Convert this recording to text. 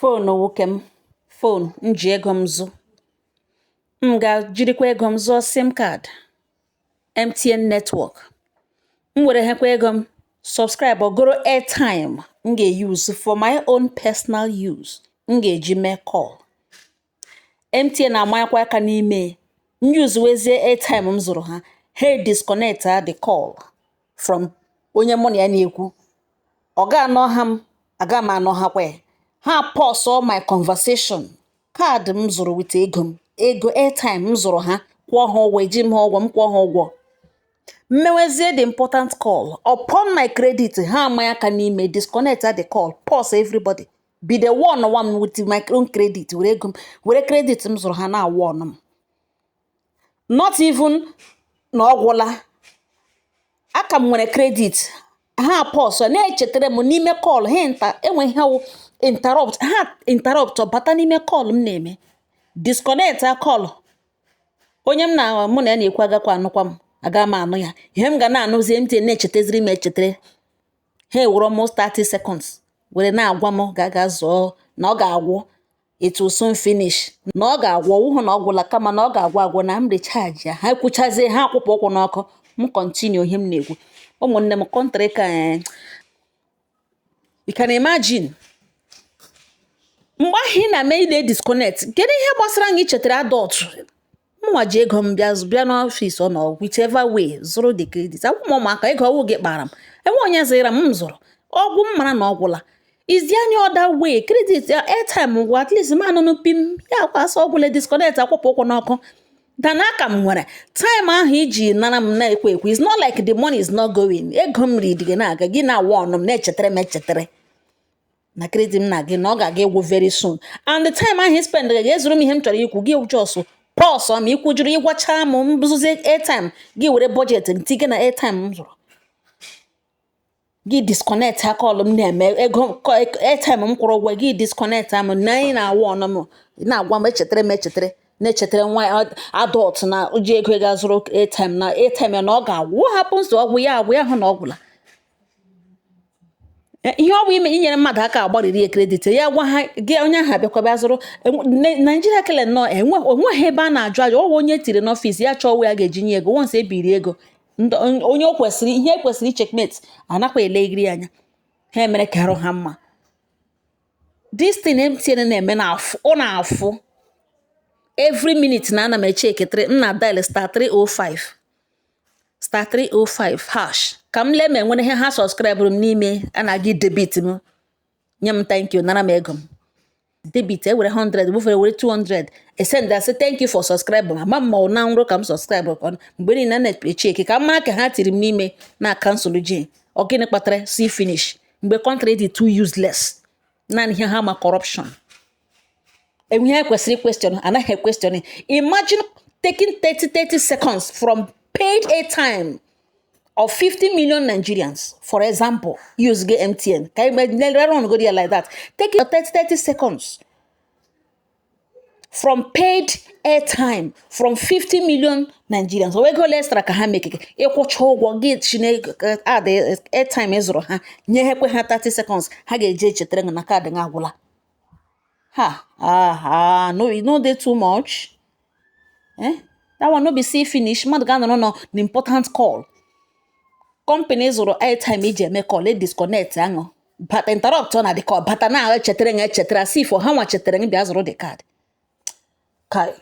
Phone nwoke m, phone m ji ego m zụ. M ga-jirikwa ego m zụọ SIM card, MTN network. M were hekwa ego m subscribe or goro airtime m ga-use for my own personal use. M ga-eji mee call. MTN amanyakwa aka n'ime m use wezie airtime m zụrụ ha. Hey, disconnect the call from onye mụ na ya na-ekwu. Ọ ga-anọ ha m, aga m anọ ha kwa. Ha pause all my conversation. Card m zụrụ with ego airtime m zụrụ ha, kwụọ ha ụgwọ, eji m ha ụgwọ, m kwụọ ha ụgwọ. Mmewezie the important call. Upon my credit, ha amanya aka n'ime disconnect the call, pause everybody. Be the one with my own credit. Were credit m zụrụ ha na one m. Not even na ọgwụla. Aka m nwere credit. Ha pause na-echetere m n'ime call ha enweghị ha interrupt bata n'ime call m na-eme. Disconnect a call. Onye m na mụ na ya na-ekwu agakwa anụkwa m, aga m anụ ya. Ihe m ga na-anụzi MTN na-echeteziri m echetere. Ha were almost 30 seconds were na-agwa m ga zụọ na ọ ga-agwụ. It will soon finish. Na ọ ga-agwụ ụhụ na ọgwụla kama na ọ ga-agwụ na m recharge ya. Ha kwuchazie ha akwụpụ ụkwụ n'ọkụ. M continue ihe m na-ekwu. Ụmụnne m country ka you can imagine. Mgbe ahụ na-eme ile disconnect, kedu ihe gbasara anyị chetara adult? Mụnwa ji ego m bịa n'ọfịs ọ nọ whichever way zụrụ the credit. Akwụkwọ ụmụaka ego ọwụ gị kpara m. Enwe onye zịra m zụrụ. Ọgwụ m mara na ọgwụla. Is there any other way? Credit airtime ngwa at least ma nọ pim ya kwasa ọgwụle disconnect akwụpụ ụkwụ n'ọkụ. Dana aka m nwere time ahụ iji nara m na-ekwe ekwe. It's not like the money is not going. Ego m ridi gị na-aga gị na one m na-echetere m echetere. Na credit m na gị na ọ ga-aga egwu very soon. And the time ahụ spend ga-ezuru m ihe m chọrọ ikwu gị just pause ma ikwu jụrụ ịgwacha m mbụzie airtime gị were budget ntinye na airtime m zụrụ. Gị disconnect ha call m na-eme ego airtime m kwụrụ ụgwọ gị disconnect am na anyị na-awa ọnụ m na-agwa m echetere na-echetere nwa adult na uji ego ga-azụrụ airtime ya na ọ ga-agwụ. What happens to ọgwụ ya agwụ ya hụ na ọgwụla. Ihe ọ bụ ime inyere mmadụ aka agbarịrị credit ya gwa ha gị onye ahụ abịakwa bịa zụrụ. Nigeria kele nọ enweghị ebe a na-ajụ ajụ. Ọwa onye tiri n'ọfịs ya chọọ ya ga-eji nye ego once ebiri ego onye o kwesịrị ihe kwesịrị checkmate anakwa elegiri anya. Ha emere ka arụ ha mma. This thing MTN na-eme na-afụ every minute na ana m echeketare m na dial *305 hash ka m lee ma enwere ihe ha subscribe m n'ime a na-agị debit m nye m thank you nara m ego m debit were 100 bufere were 200 send say thank you for subscribe ma na nro ka m subscribe mgbe niile na-echeki ka m mara ka ha tiri m n'ime na cancel je ọ gịnị kpatara see finish mgbe country dị too useless naanị ihe ha ma corruption. Enwe kwesịrị question anaghị question. Imagine taking 30 seconds from paid airtime of 50 million Nigerians, for example, use MTN. Can you run go there like that? Take 30 seconds from paid airtime from 50 million Nigerians. So we go let's track ha make it. Ekwocha ụgwọ gị chine add airtime ezuru ha nye hekwe ha 30 seconds ha ga-eje chetere na card nga agwụla. No, you know they too much. That one no be see finish. Mad ga no the important call. Companies or airtime eji eme call disconnect ango. But interrupt on the call. But na chetere see for how much chetere bịa zụrụ the card. Kai.